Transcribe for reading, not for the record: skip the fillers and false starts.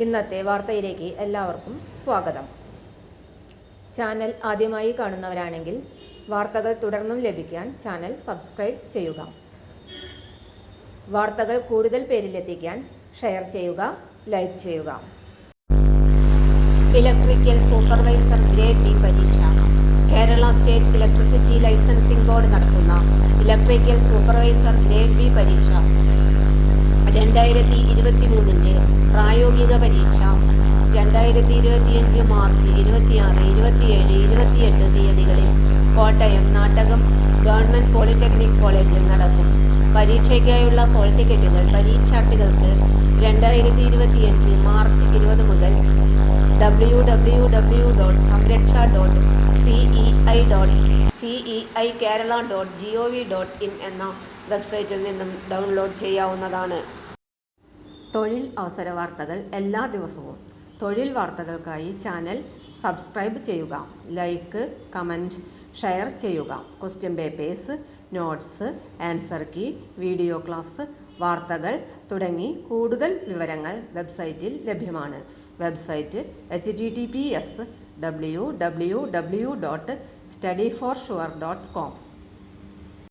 ഇന്നത്തെ വാർത്തയിലേക്ക് എല്ലാവർക്കും സ്വാഗതം. ചാനൽ ആദ്യമായി കാണുന്നവരാണെങ്കിൽ വാർത്തകൾ തുടർന്നും ലഭിക്കാൻ ചാനൽ സബ്സ്ക്രൈബ് ചെയ്യുക. വാർത്തകൾ കൂടുതൽ പേരിലെത്തിക്കാൻ ഷെയർ ചെയ്യുക, ലൈക്ക് ചെയ്യുക. ഇലക്ട്രിക്കൽ സൂപ്പർവൈസർ ഗ്രേഡ് ബി പരീക്ഷ. Kerala state electricity licensing board നടത്തുന്ന ഇലക്ട്രിക്കൽ സൂപ്പർവൈസർ ഗ്രേഡ് ബി പരീക്ഷ 2023 പ്രായോഗിക പരീക്ഷ 2025 മാർച്ച് 26, 27, 28 തീയതികളിൽ കോട്ടയം നാട്ടകം ഗവൺമെന്റ് പോളിടെക്നിക് കോളേജിൽ നടക്കും. പരീക്ഷയ്ക്കായുള്ള ഹോൾ ടിക്കറ്റുകൾ പരീക്ഷാർത്ഥികൾക്ക് 2025 മാർച്ച് 20 മുതൽ www.samraksha.cei.kerala.gov.in എന്ന വെബ്സൈറ്റിൽ നിന്നും ഡൗൺലോഡ് ചെയ്യാവുന്നതാണ്. തൊഴിൽ അവസര വാർത്തകൾ എല്ലാ ദിവസവും. തൊഴിൽ വാർത്തകൾക്കായി ചാനൽ സബ്സ്ക്രൈബ് ചെയ്യുക, ലൈക്ക്, കമൻറ്റ്, ഷെയർ ചെയ്യുക. Question papers, notes, answer key, video class, വാർത്തകൾ തുടങ്ങി കൂടുതൽ വിവരങ്ങൾ വെബ്സൈറ്റിൽ ലഭ്യമാണ്. Website https://www.studyforsure.com